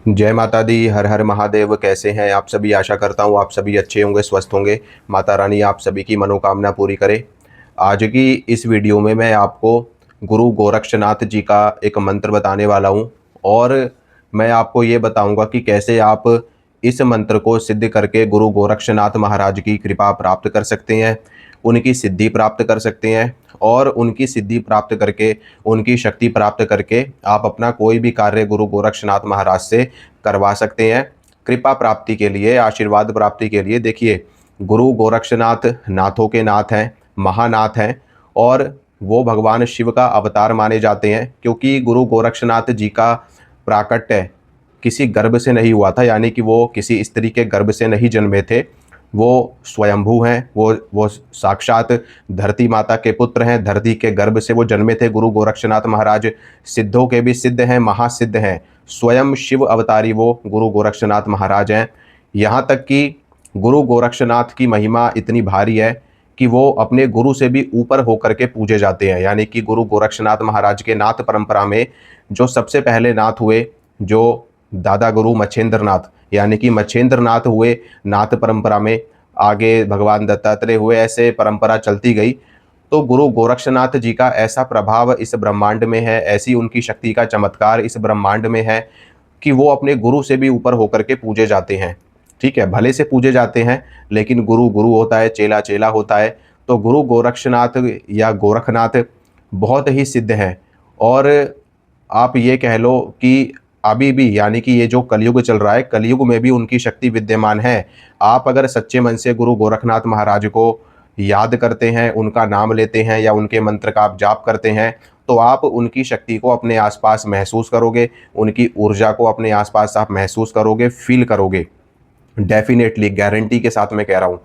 जय माता दी। हर हर महादेव। कैसे हैं आप सभी? आशा करता हूँ आप सभी अच्छे होंगे, स्वस्थ होंगे। माता रानी आप सभी की मनोकामना पूरी करे। आज की इस वीडियो में मैं आपको गुरु गोरक्षनाथ जी का एक मंत्र बताने वाला हूँ और मैं आपको ये बताऊंगा कि कैसे आप इस मंत्र को सिद्ध करके गुरु गोरक्षनाथ महाराज की कृपा प्राप्त कर सकते हैं, उनकी सिद्धि प्राप्त कर सकते हैं और उनकी सिद्धि प्राप्त करके, उनकी शक्ति प्राप्त करके आप अपना कोई भी कार्य गुरु गोरक्षनाथ महाराज से करवा सकते हैं। कृपा प्राप्ति के लिए, आशीर्वाद प्राप्ति के लिए देखिए, गुरु गोरक्षनाथ नाथों के नाथ हैं, महानाथ हैं और वो भगवान शिव का अवतार माने जाते हैं, क्योंकि गुरु गोरक्षनाथ जी का प्राकट्य किसी गर्भ से नहीं हुआ था, यानी कि वो किसी स्त्री के गर्भ से नहीं जन्मे थे। वो स्वयंभू हैं, वो साक्षात धरती माता के पुत्र हैं। धरती के गर्भ से वो जन्मे थे। गुरु गोरक्षनाथ महाराज सिद्धों के भी सिद्ध हैं, महासिद्ध हैं। स्वयं शिव अवतारी वो गुरु गोरक्षनाथ महाराज हैं। यहाँ तक कि गुरु गोरक्षनाथ की महिमा इतनी भारी है कि वो अपने गुरु से भी ऊपर होकर के पूजे जाते हैं। यानी कि गुरु गोरक्षनाथ महाराज के नाथ परंपरा में जो सबसे पहले नाथ हुए, जो दादा गुरु मच्छेंद्र नाथ, यानी कि मच्छेंद्र नाथ हुए नाथ परंपरा में, आगे भगवान दत्तात्रेय हुए, ऐसे परंपरा चलती गई। तो गुरु गोरक्षनाथ जी का ऐसा प्रभाव इस ब्रह्मांड में है, ऐसी उनकी शक्ति का चमत्कार इस ब्रह्मांड में है कि वो अपने गुरु से भी ऊपर होकर के पूजे जाते हैं। ठीक है, भले से पूजे जाते हैं, लेकिन गुरु गुरु होता है, चेला चेला होता है। तो गुरु गोरक्षनाथ या गोरखनाथ बहुत ही सिद्ध हैं और आप ये कह लो कि अभी भी, यानी कि ये जो कलयुग चल रहा है, कलयुग में भी उनकी शक्ति विद्यमान है। आप अगर सच्चे मन से गुरु गोरखनाथ महाराज को याद करते हैं, उनका नाम लेते हैं या उनके मंत्र का आप जाप करते हैं, तो आप उनकी शक्ति को अपने आसपास महसूस करोगे, उनकी ऊर्जा को अपने आसपास आप महसूस करोगे, फील करोगे। डेफिनेटली, गारंटी के साथ मैं कह रहा हूँ।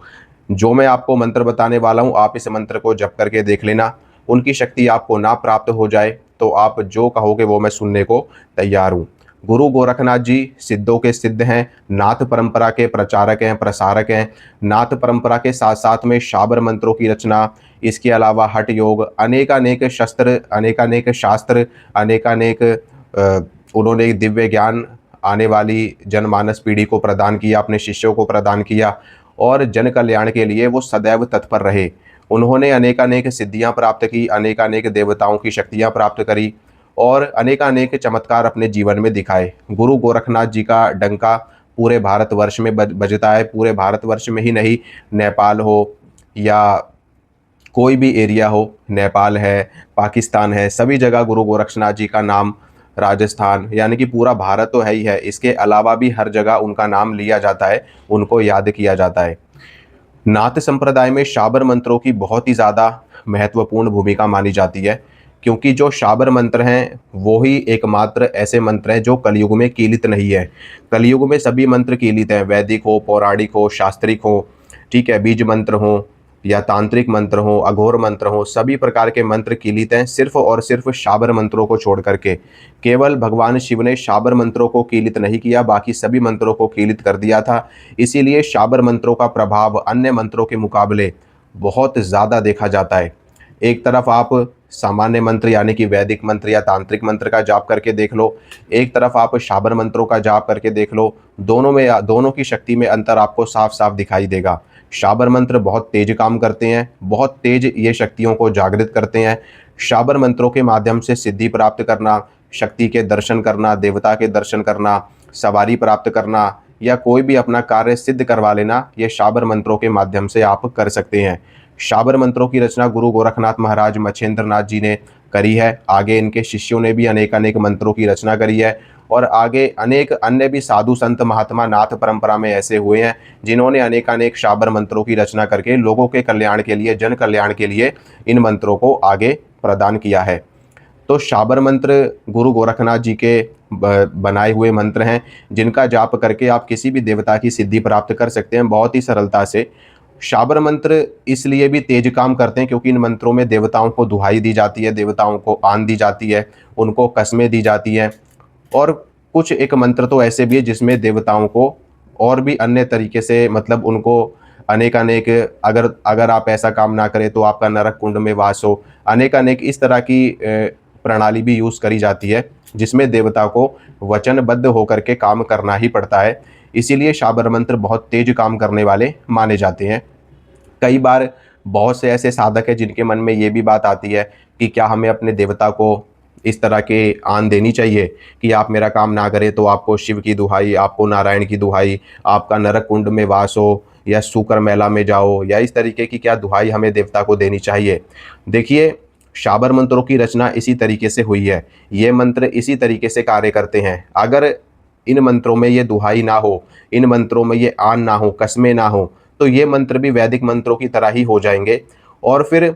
जो मैं आपको मंत्र बताने वाला हूँ, आप इस मंत्र को जप करके देख लेना। उनकी शक्ति आपको ना प्राप्त हो जाए तो आप जो कहोगे वो मैं सुनने को तैयार हूँ। गुरु गोरखनाथ जी सिद्धों के सिद्ध हैं, नाथ परंपरा के प्रचारक हैं, प्रसारक हैं। नाथ परंपरा के साथ साथ में शाबर मंत्रों की रचना, इसके अलावा हठ योग, अनेकानेक शस्त्र, अनेकानेक शास्त्र, अनेकानेक उन्होंने दिव्य ज्ञान आने वाली जनमानस पीढ़ी को प्रदान किया, अपने शिष्यों को प्रदान किया और जन कल्याण के लिए वो सदैव तत्पर रहे। उन्होंने अनेकानेक सिद्धियां प्राप्त की, अनेकानेक देवताओं की शक्तियां प्राप्त करी और अनेकानेक चमत्कार अपने जीवन में दिखाए। गुरु गोरखनाथ जी का डंका पूरे भारतवर्ष में बजता है। पूरे भारतवर्ष में ही नहीं, नेपाल हो या कोई भी एरिया हो, नेपाल है, पाकिस्तान है, सभी जगह गुरु गोरक्षनाथ जी का नाम, राजस्थान, यानी कि पूरा भारत तो है ही है, इसके अलावा भी हर जगह उनका नाम लिया जाता है, उनको याद किया जाता है। नाथ संप्रदाय में शाबर मंत्रों की बहुत ही ज़्यादा महत्वपूर्ण भूमिका मानी जाती है, क्योंकि जो शाबर मंत्र हैं वो ही एकमात्र ऐसे मंत्र हैं जो कलयुग में कीलित नहीं है। कलयुग में सभी मंत्र कीलित हैं, वैदिक हो, पौराणिक हो, शास्त्रिक हो, ठीक है, बीज मंत्र हो या तांत्रिक मंत्र हो, अघोर मंत्र हो, सभी प्रकार के मंत्र कीलित हैं, सिर्फ और सिर्फ शाबर मंत्रों को छोड़ करके। केवल भगवान शिव ने शाबर मंत्रों को कीलित नहीं किया, बाकी सभी मंत्रों को कीलित कर दिया था। इसीलिए शाबर मंत्रों का प्रभाव अन्य मंत्रों के मुकाबले बहुत ज़्यादा देखा जाता है। एक तरफ आप सामान्य मंत्र यानी कि वैदिक मंत्र या तांत्रिक मंत्र का जाप करके देख लो, एक तरफ आप शाबर मंत्रों का जाप करके देख लो, दोनों की शक्ति में अंतर आपको साफ साफ दिखाई देगा। शाबर मंत्र बहुत तेज काम करते हैं, बहुत तेज ये शक्तियों को जागृत करते हैं। शाबर मंत्रों के माध्यम से सिद्धि प्राप्त करना, शक्ति के दर्शन करना, देवता के दर्शन करना, सवारी प्राप्त करना या कोई भी अपना कार्य सिद्ध करवा लेना, ये शाबर मंत्रों के माध्यम से आप कर सकते हैं। शाबर मंत्रों की रचना गुरु गोरखनाथ महाराज मच्छेंद्र नाथ जी ने करी है। आगे इनके शिष्यों ने भी अनेक अनेक मंत्रों की रचना करी है और आगे अनेक अन्य भी साधु संत महात्मा नाथ परंपरा में ऐसे हुए हैं जिन्होंने अनेक अनेक शाबर मंत्रों की रचना करके लोगों के कल्याण के लिए, जन कल्याण के लिए इन मंत्रों को आगे प्रदान किया है। तो शाबर मंत्र गुरु गोरखनाथ जी के बनाए हुए मंत्र हैं, जिनका जाप करके आप किसी भी देवता की सिद्धि प्राप्त कर सकते हैं बहुत ही सरलता से। शाबर मंत्र इसलिए भी तेज काम करते हैं क्योंकि इन मंत्रों में देवताओं को दुहाई दी जाती है, देवताओं को आन दी जाती है, उनको कस्में दी जाती हैं और कुछ एक मंत्र तो ऐसे भी है जिसमें देवताओं को और भी अन्य तरीके से, मतलब उनको अनेक अनेक, अगर अगर आप ऐसा काम ना करें तो आपका नरक कुंड में वास हो, अनेक अनेक इस तरह की प्रणाली भी यूज़ करी जाती है। जिसमें देवता को वचनबद्ध होकर के काम करना ही पड़ता है। इसीलिए शाबर मंत्र बहुत तेज काम करने वाले माने जाते हैं। कई बार बहुत से ऐसे साधक हैं जिनके मन में ये भी बात आती है कि क्या हमें अपने देवता को इस तरह के आन देनी चाहिए कि आप मेरा काम ना करें तो आपको शिव की दुहाई, आपको नारायण की दुहाई, आपका नरक कुंड में वास हो, या सूकर मेला में जाओ, या इस तरीके की क्या दुहाई हमें देवता को देनी चाहिए। देखिए, शाबर मंत्रों की रचना इसी तरीके से हुई है। ये मंत्र इसी तरीके से कार्य करते हैं। अगर इन मंत्रों में ये दुहाई ना हो, इन मंत्रों में ये आन ना हो, कस्में ना हो, तो ये मंत्र भी वैदिक मंत्रों की तरह ही हो जाएंगे। और फिर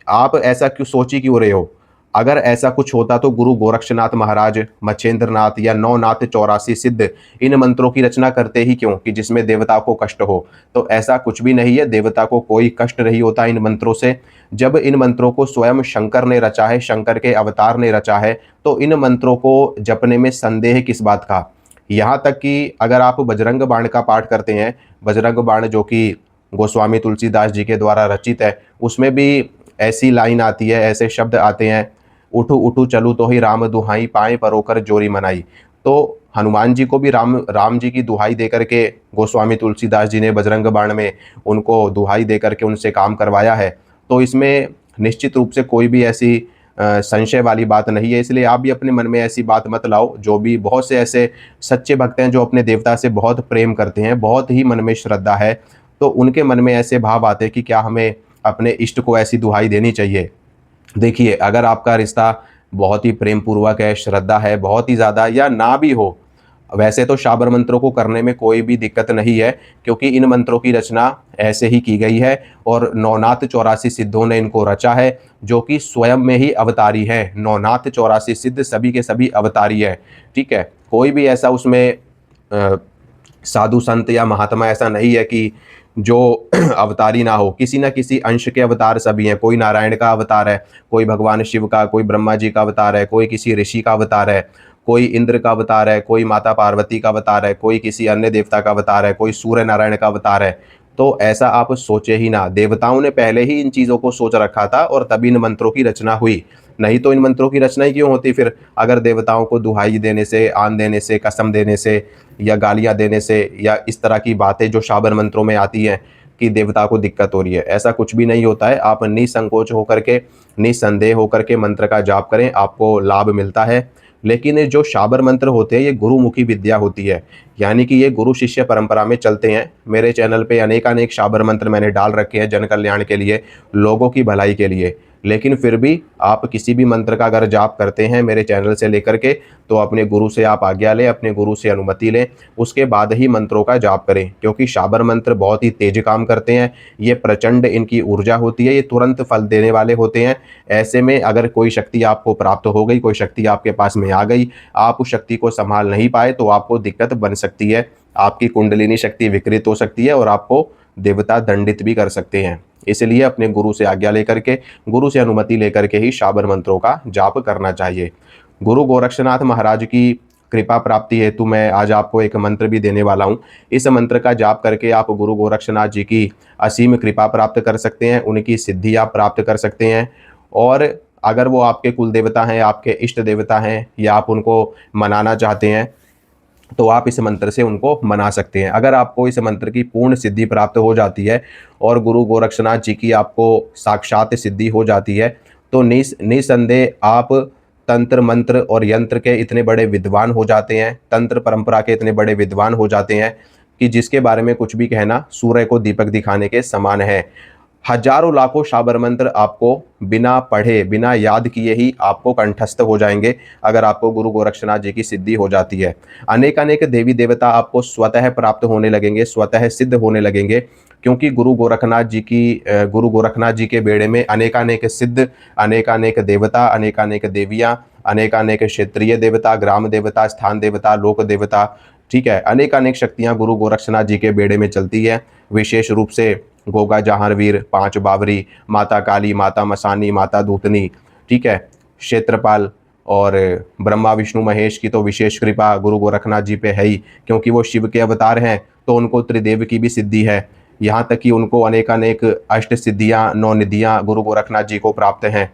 आप ऐसा क्यों सोच ही क्यों रहे हो? अगर ऐसा कुछ होता तो गुरु गोरक्षनाथ महाराज, मच्छेंद्रनाथ या नौनाथ 84 सिद्ध इन मंत्रों की रचना करते ही क्यों कि जिसमें देवता को कष्ट हो। तो ऐसा कुछ भी नहीं है, देवता को कोई कष्ट नहीं होता इन मंत्रों से। जब इन मंत्रों को स्वयं शंकर ने रचा है, शंकर के अवतार ने रचा है, तो इन मंत्रों को जपने में संदेह किस बात का। यहाँ तक कि अगर आप बजरंग बाण का पाठ करते हैं, बजरंग बाण जो कि गोस्वामी तुलसीदास जी के द्वारा रचित है, उसमें भी ऐसी लाइन आती है, ऐसे शब्द आते हैं, उठू उठू चलू तो ही राम दुहाई, पाए परोकर जोरी मनाई। तो हनुमान जी को भी राम जी की दुहाई दे करके गोस्वामी तुलसीदास जी ने बजरंग बाण में उनको दुहाई दे करके उनसे काम करवाया है। तो इसमें निश्चित रूप से कोई भी ऐसी संशय वाली बात नहीं है। इसलिए आप भी अपने मन में ऐसी बात मत लाओ। जो भी बहुत से ऐसे सच्चे भक्त हैं जो अपने देवता से बहुत प्रेम करते हैं, बहुत ही मन में श्रद्धा है, तो उनके मन में ऐसे भाव आते हैं कि क्या हमें अपने इष्ट को ऐसी दुहाई देनी चाहिए। देखिए, अगर आपका रिश्ता बहुत ही प्रेम पूर्वक है, श्रद्धा है बहुत ही ज़्यादा, या ना भी हो, वैसे तो शाबर मंत्रों को करने में कोई भी दिक्कत नहीं है, क्योंकि इन मंत्रों की रचना ऐसे ही की गई है और नौनाथ 84 सिद्धों ने इनको रचा है, जो कि स्वयं में ही अवतारी हैं। नौनाथ 84 सिद्ध सभी के सभी अवतारी है। ठीक है, कोई भी ऐसा उसमें साधु संत या महात्मा ऐसा नहीं है कि जो अवतारी ना हो। किसी न किसी अंश के अवतार सभी हैं। कोई नारायण का अवतार है, कोई भगवान शिव का, कोई ब्रह्मा जी का अवतार है, कोई किसी ऋषि का अवतार है, कोई इंद्र का अवतार है, कोई माता पार्वती का अवतार है, कोई किसी अन्य देवता का अवतार है, कोई सूर्य नारायण का अवतार है। तो ऐसा आप सोचे ही ना, देवताओं ने पहले ही इन चीज़ों को सोच रखा था और तभी इन मंत्रों की रचना हुई। नहीं तो इन मंत्रों की रचना ही क्यों होती फिर, अगर देवताओं को दुहाई देने से, आन देने से, कसम देने से, या गालियाँ देने से, या इस तरह की बातें जो शाबर मंत्रों में आती हैं कि देवता को दिक्कत हो रही है, ऐसा कुछ भी नहीं होता है। आप निसंकोच होकर के, निसंदेह होकर के मंत्र का जाप करें, आपको लाभ मिलता है। लेकिन ये जो शाबर मंत्र होते हैं, ये गुरुमुखी विद्या होती है, यानी कि ये गुरु शिष्य परंपरा में चलते हैं। मेरे चैनल पे अनेकानेक शाबर मंत्र मैंने डाल रखे हैं जन कल्याण के लिए, लोगों की भलाई के लिए। लेकिन फिर भी आप किसी भी मंत्र का अगर जाप करते हैं मेरे चैनल से लेकर के, तो अपने गुरु से आप आज्ञा लें, अपने गुरु से अनुमति लें, उसके बाद ही मंत्रों का जाप करें। क्योंकि शाबर मंत्र बहुत ही तेज काम करते हैं, ये प्रचंड इनकी ऊर्जा होती है, ये तुरंत फल देने वाले होते हैं। ऐसे में अगर कोई शक्ति आपको प्राप्त हो गई, कोई शक्ति आपके पास में आ गई, आप उस शक्ति को संभाल नहीं पाए, तो आपको दिक्कत बन सकती है। आपकी कुंडलिनी शक्ति विकृत हो सकती है और आपको देवता दंडित भी कर सकते हैं। इसलिए अपने गुरु से आज्ञा लेकर के, गुरु से अनुमति लेकर के ही शाबर मंत्रों का जाप करना चाहिए। गुरु गोरक्षनाथ महाराज की कृपा प्राप्ति हेतु मैं आज आपको एक मंत्र भी देने वाला हूँ। इस मंत्र का जाप करके आप गुरु गोरक्षनाथ जी की असीम कृपा प्राप्त कर सकते हैं, उनकी सिद्धि आप प्राप्त कर सकते हैं। और अगर वो आपके कुल देवता हैं, आपके इष्ट देवता हैं, या आप उनको मनाना चाहते हैं, तो आप इस मंत्र से उनको मना सकते हैं। अगर आपको इस मंत्र की पूर्ण सिद्धि प्राप्त हो जाती है और गुरु गोरक्षनाथ जी की आपको साक्षात सिद्धि हो जाती है, तो निसंदेह आप तंत्र मंत्र और यंत्र के इतने बड़े विद्वान हो जाते हैं, तंत्र परंपरा के इतने बड़े विद्वान हो जाते हैं कि जिसके बारे में कुछ भी कहना सूर्य को दीपक दिखाने के समान है। हजारों लाखों शाबर मंत्र आपको बिना पढ़े, बिना याद किए ही आपको कंठस्थ हो जाएंगे अगर आपको गुरु गोरक्षनाथ जी की सिद्धि हो जाती है। अनेक अनेक देवी देवता आपको स्वतः प्राप्त होने लगेंगे, स्वतः सिद्ध होने लगेंगे, क्योंकि गुरु गोरखनाथ जी के बेड़े में अनेकानेक सिद्ध, अनेकानेक देवता, अनेकानेक देवियाँ, अनेकानेक क्षेत्रीय देवता, ग्राम देवता, स्थान देवता, लोक देवता, ठीक है, अनेकानेक शक्तियाँ गुरु गोरक्षनाथ जी के बेड़े में चलती है। विशेष रूप से गोगा जहांवीर, पांच बावरी, माता काली, माता मसानी, माता दूतनी, ठीक है, क्षेत्रपाल, और ब्रह्मा विष्णु महेश की तो विशेष कृपा गुरु गोरखनाथ जी पे है ही, क्योंकि वो शिव के अवतार हैं, तो उनको त्रिदेव की भी सिद्धि है। यहाँ तक कि उनको अनेकानेक अष्ट सिद्धियाँ, 9 निधियाँ गुरु गोरखनाथ जी को प्राप्त हैं।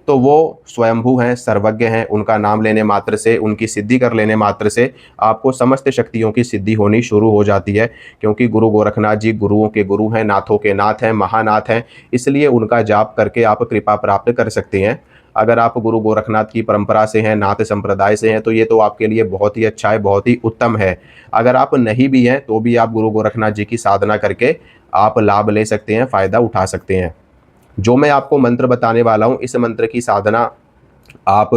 तो वो स्वयंभू हैं, सर्वज्ञ हैं। उनका नाम लेने मात्र से, उनकी सिद्धि कर लेने मात्र से आपको समस्त शक्तियों की सिद्धि होनी शुरू हो जाती है, क्योंकि गुरु गोरखनाथ जी गुरुओं के गुरु हैं, नाथों के नाथ हैं, महानाथ हैं। इसलिए उनका जाप करके आप कृपा प्राप्त कर सकते हैं। अगर आप गुरु गोरखनाथ की परंपरा से हैं, नाथ संप्रदाय से हैं, तो ये तो आपके लिए बहुत ही अच्छा है, बहुत ही उत्तम है। अगर आप नहीं भी हैं तो भी आप गुरु गोरखनाथ जी की साधना करके आप लाभ ले सकते हैं, फ़ायदा उठा सकते हैं। जो मैं आपको मंत्र बताने वाला हूँ, इस मंत्र की साधना आप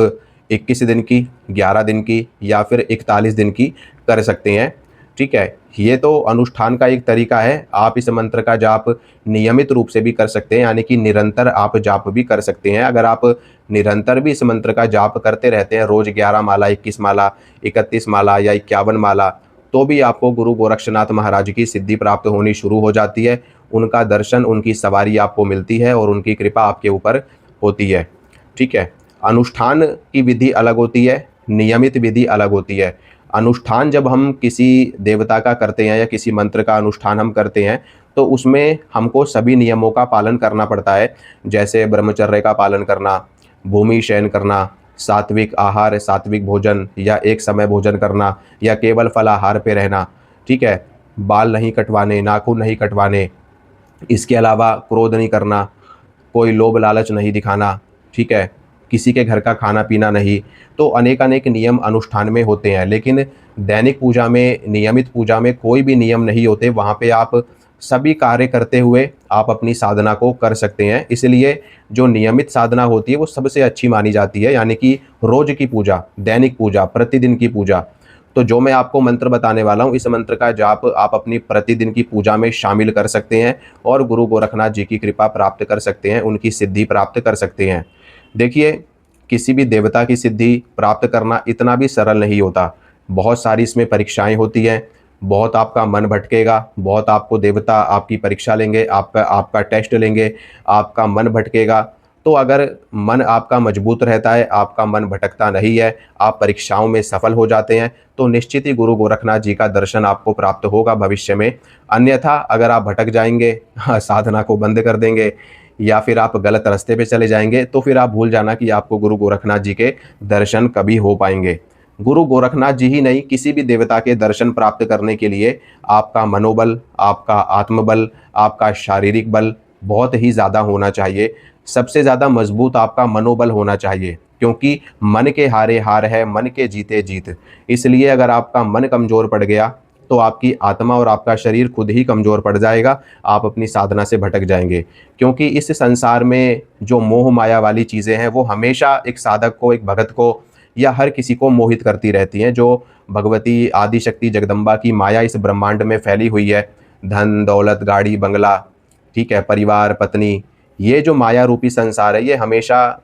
21 दिन की, 11 दिन की या फिर 41 दिन की कर सकते हैं। ठीक है, ये तो अनुष्ठान का एक तरीका है। आप इस मंत्र का जाप नियमित रूप से भी कर सकते हैं, यानी कि निरंतर आप जाप भी कर सकते हैं। अगर आप निरंतर भी इस मंत्र का जाप करते रहते हैं, रोज़ 11 माला, 21 माला, 31 माला या 51 माला, तो भी आपको गुरु गोरक्षनाथ महाराज की सिद्धि प्राप्त होनी शुरू हो जाती है। उनका दर्शन, उनकी सवारी आपको मिलती है और उनकी कृपा आपके ऊपर होती है। ठीक है, अनुष्ठान की विधि अलग होती है, नियमित विधि अलग होती है। अनुष्ठान जब हम किसी देवता का करते हैं या किसी मंत्र का अनुष्ठान हम करते हैं, तो उसमें हमको सभी नियमों का पालन करना पड़ता है। जैसे ब्रह्मचर्य का पालन करना, भूमि शयन करना, सात्विक आहार, सात्विक भोजन या एक समय भोजन करना या केवल फलाहार पे रहना। ठीक है, बाल नहीं कटवाने, नाखून नहीं कटवाने, इसके अलावा क्रोध नहीं करना, कोई लोभ लालच नहीं दिखाना। ठीक है, किसी के घर का खाना पीना नहीं। तो अनेक अनेक नियम अनुष्ठान में होते हैं, लेकिन दैनिक पूजा में, नियमित पूजा में कोई भी नियम नहीं होते। वहाँ पे आप सभी कार्य करते हुए आप अपनी साधना को कर सकते हैं। इसलिए जो नियमित साधना होती है वो सबसे अच्छी मानी जाती है, यानी कि रोज की पूजा, दैनिक पूजा, प्रतिदिन की पूजा। तो जो मैं आपको मंत्र बताने वाला हूँ, इस मंत्र का जाप आप अपनी प्रतिदिन की पूजा में शामिल कर सकते हैं और गुरु गोरखनाथ जी की कृपा प्राप्त कर सकते हैं, उनकी सिद्धि प्राप्त कर सकते हैं। देखिए, किसी भी देवता की सिद्धि प्राप्त करना इतना भी सरल नहीं होता। बहुत सारी इसमें परीक्षाएं होती हैं, बहुत आपका मन भटकेगा, बहुत आपको देवता आपकी परीक्षा लेंगे, आपका आपका टेस्ट लेंगे, आपका मन भटकेगा। तो अगर मन आपका मजबूत रहता है, आपका मन भटकता नहीं है, आप परीक्षाओं में सफल हो जाते हैं, तो निश्चित ही गुरु गोरखनाथ जी का दर्शन आपको प्राप्त होगा भविष्य में। अन्यथा अगर आप भटक जाएंगे, साधना को बंद कर देंगे या फिर आप गलत रास्ते पे चले जाएंगे, तो फिर आप भूल जाना कि आपको गुरु गोरखनाथ जी के दर्शन कभी हो पाएंगे। गुरु गोरखनाथ जी ही नहीं, किसी भी देवता के दर्शन प्राप्त करने के लिए आपका मनोबल, आपका आत्मबल, आपका शारीरिक बल बहुत ही ज़्यादा होना चाहिए। सबसे ज़्यादा मजबूत आपका मनोबल होना चाहिए, क्योंकि मन के हारे हार है, मन के जीते जीत। इसलिए अगर आपका मन कमज़ोर पड़ गया तो आपकी आत्मा और आपका शरीर खुद ही कमज़ोर पड़ जाएगा, आप अपनी साधना से भटक जाएंगे। क्योंकि इस संसार में जो मोह माया वाली चीज़ें हैं वो हमेशा एक साधक को, एक भगत को या हर किसी को मोहित करती रहती हैं। जो भगवती आदि शक्ति जगदम्बा की माया इस ब्रह्मांड में फैली हुई है, धन दौलत, गाड़ी बंगला, ठीक है, परिवार, पत्नी, ये जो माया रूपी संसार है, ये हमेशा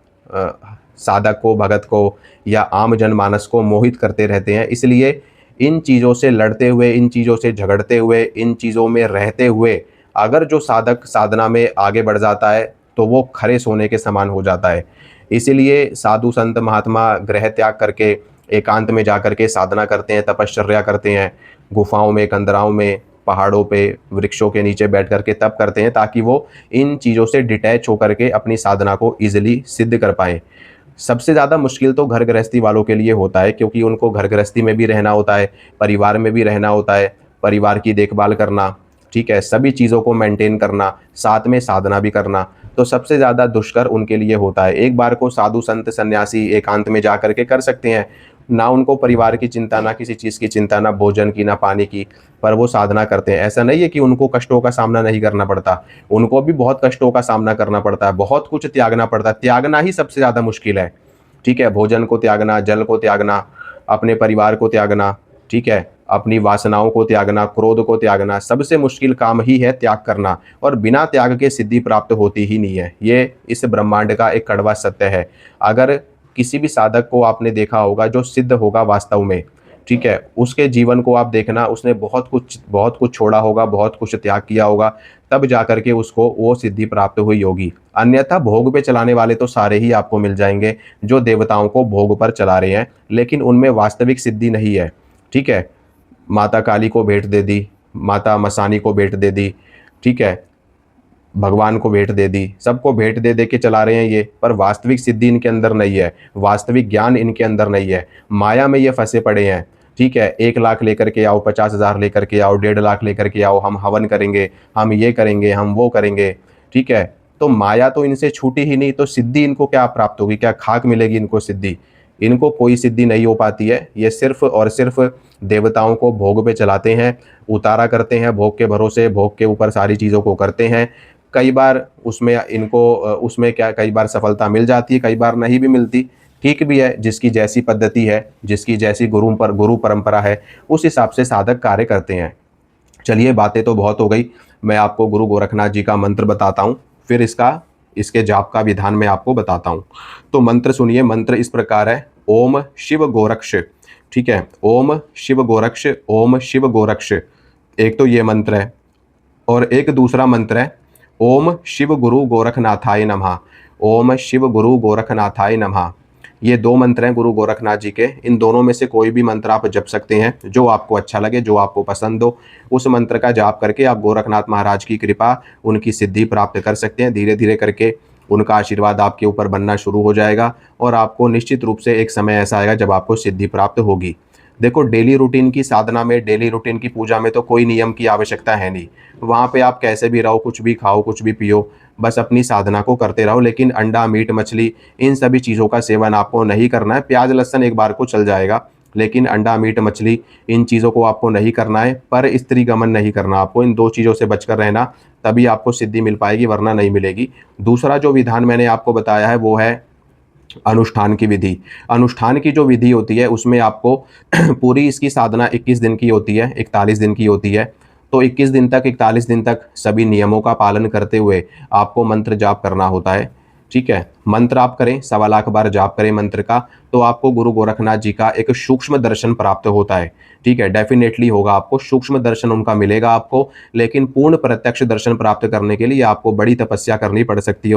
साधक को, भगत को या आम जनमानस को मोहित करते रहते हैं। इसलिए इन चीज़ों से लड़ते हुए, इन चीज़ों से झगड़ते हुए, इन चीज़ों में रहते हुए अगर जो साधक साधना में आगे बढ़ जाता है तो वो खरे सोने के समान हो जाता है। इसीलिए साधु संत महात्मा गृह त्याग करके एकांत में जा कर के साधना करते हैं, तपश्चर्या करते हैं, गुफाओं में, कंदराओं में, पहाड़ों पे, वृक्षों के नीचे बैठ करके तप करते हैं, ताकि वो इन चीज़ों से डिटैच होकर के अपनी साधना को ईजिली सिद्ध कर पाएँ। सबसे ज़्यादा मुश्किल तो घर गृहस्थी वालों के लिए होता है, क्योंकि उनको घर गृहस्थी में भी रहना होता है, परिवार में भी रहना होता है, परिवार की देखभाल करना, ठीक है, सभी चीज़ों को मेंटेन करना, साथ में साधना भी करना। तो सबसे ज़्यादा दुष्कर उनके लिए होता है। एक बार को साधु संत सन्यासी एकांत में जा कर के कर सकते हैं, ना उनको परिवार की चिंता, ना किसी चीज़ की चिंता, ना भोजन की, ना पानी की, पर वो साधना करते हैं। ऐसा नहीं है कि उनको कष्टों का सामना नहीं करना पड़ता, उनको भी बहुत कष्टों का सामना करना पड़ता है, बहुत कुछ त्यागना पड़ता है। त्यागना ही सबसे ज़्यादा मुश्किल है। ठीक है, भोजन को त्यागना, जल को त्यागना, अपने परिवार को त्यागना, ठीक है, अपनी वासनाओं को त्यागना, क्रोध को त्यागना, सबसे मुश्किल काम ही है त्याग करना। और बिना त्याग के सिद्धि प्राप्त होती ही नहीं है। ये इस ब्रह्मांड का एक कड़वा सत्य है। अगर किसी भी साधक को आपने देखा होगा जो सिद्ध होगा वास्तव में, ठीक है, उसके जीवन को आप देखना, उसने बहुत कुछ छोड़ा होगा, बहुत कुछ त्याग किया होगा, तब जा कर के उसको वो सिद्धि प्राप्त हुई होगी। अन्यथा भोग पे चलाने वाले तो सारे ही आपको मिल जाएंगे, जो देवताओं को भोग पर चला रहे हैं, लेकिन उनमें वास्तविक सिद्धि नहीं है। ठीक है, माता काली को भेंट दे दी, माता मसानी को भेंट दे दी, ठीक है, भगवान को भेंट दे दी, सबको भेंट दे दे के चला रहे हैं ये, पर वास्तविक सिद्धि इनके अंदर नहीं है, वास्तविक ज्ञान इनके अंदर नहीं है। माया में ये फंसे पड़े हैं। ठीक है, 1 लाख लेकर के आओ, 50,000 लेकर के आओ, 1.5 लाख लेकर के आओ, हम हवन करेंगे, हम ये करेंगे, हम वो करेंगे। ठीक है, तो माया तो इनसे छूटी ही नहीं, तो सिद्धि इनको क्या प्राप्त होगी? क्या खाक मिलेगी इनको सिद्धि? इनको कोई सिद्धि नहीं हो पाती है। ये सिर्फ और सिर्फ देवताओं को भोग पे चलाते हैं, उतारा करते हैं, भोग के भरोसे, भोग के ऊपर सारी चीज़ों को करते हैं। कई बार उसमें इनको उसमें क्या, कई बार सफलता मिल जाती है, कई बार नहीं भी मिलती। ठीक भी है, जिसकी जैसी पद्धति है, जिसकी जैसी गुरु परंपरा है, उस हिसाब से साधक कार्य करते हैं। चलिए, बातें तो बहुत हो गई, मैं आपको गुरु गोरखनाथ जी का मंत्र बताता हूँ, फिर इसके जाप का विधान मैं आपको बताता हूँ। तो मंत्र सुनिए। मंत्र इस प्रकार है, ओम शिव गोरक्ष। ठीक है, ओम शिव गोरक्ष, ओम शिव गोरक्ष, एक तो ये मंत्र है। और एक दूसरा मंत्र है, ओम शिव गुरु गोरखनाथाय नमः, ओम शिव गुरु गोरखनाथाय नमः। ये 2 मंत्र हैं गुरु गोरखनाथ जी के। इन दोनों में से कोई भी मंत्र आप जप सकते हैं, जो आपको अच्छा लगे, जो आपको पसंद हो, उस मंत्र का जाप करके आप गोरखनाथ महाराज की कृपा, उनकी सिद्धि प्राप्त कर सकते हैं। धीरे धीरे करके उनका आशीर्वाद आपके ऊपर बनना शुरू हो जाएगा और आपको निश्चित रूप से एक समय ऐसा आएगा जब आपको सिद्धि प्राप्त होगी। देखो, डेली रूटीन की साधना में, डेली रूटीन की पूजा में तो कोई नियम की आवश्यकता है नहीं। वहाँ पे आप कैसे भी रहो, कुछ भी खाओ, कुछ भी पियो, बस अपनी साधना को करते रहो। लेकिन अंडा, मीट, मछली, इन सभी चीज़ों का सेवन आपको नहीं करना है। प्याज लहसुन एक बार को चल जाएगा, लेकिन अंडा, मीट, मछली, इन चीज़ों को आपको नहीं करना है। पर स्त्री गमन नहीं करना आपको, इन 2 चीज़ों से बचकर रहना, तभी आपको सिद्धि मिल पाएगी, वरना नहीं मिलेगी। दूसरा जो विधान मैंने आपको बताया है वो है अनुष्ठान की विधि। अनुष्ठान की जो विधि होती है उसमें आपको पूरी इसकी साधना 21 दिन की होती है, 41 दिन की होती है। तो 21 दिन तक, 41 दिन तक सभी नियमों का पालन करते हुए आपको मंत्र जाप करना होता है। ठीक है, मंत्र आप करें, 1.25 बार जाप करें मंत्र का, तो आपको गुरु गोरखनाथ जी का एक सूक्ष्म दर्शन प्राप्त होता है। ठीक है, डेफिनेटली होगा, आपको सूक्ष्म दर्शन उनका मिलेगा आपको। लेकिन पूर्ण प्रत्यक्ष दर्शन प्राप्त करने के लिए आपको बड़ी तपस्या करनी पड़ सकती है।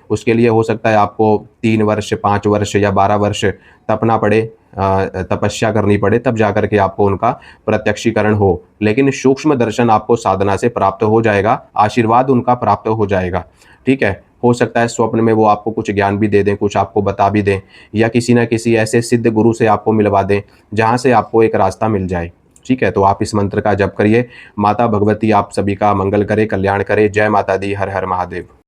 उसके लिए हो सकता है आपको 3 वर्ष, 5 वर्ष या 12 वर्ष तपना पड़े, तपस्या करनी पड़े, तब जाकर के आपको उनका प्रत्यक्षीकरण हो। लेकिन सूक्ष्म दर्शन आपको साधना से प्राप्त हो जाएगा, आशीर्वाद उनका प्राप्त हो जाएगा। ठीक है, हो सकता है स्वप्न में वो आपको कुछ ज्ञान भी दे दें, कुछ आपको बता भी दें, या किसी न किसी ऐसे सिद्ध गुरु से आपको मिलवा दें जहाँ से आपको एक रास्ता मिल जाए। ठीक है, तो आप इस मंत्र का जप करिए। माता भगवती आप सभी का मंगल करे, कल्याण करे। जय माता दी। हर हर महादेव।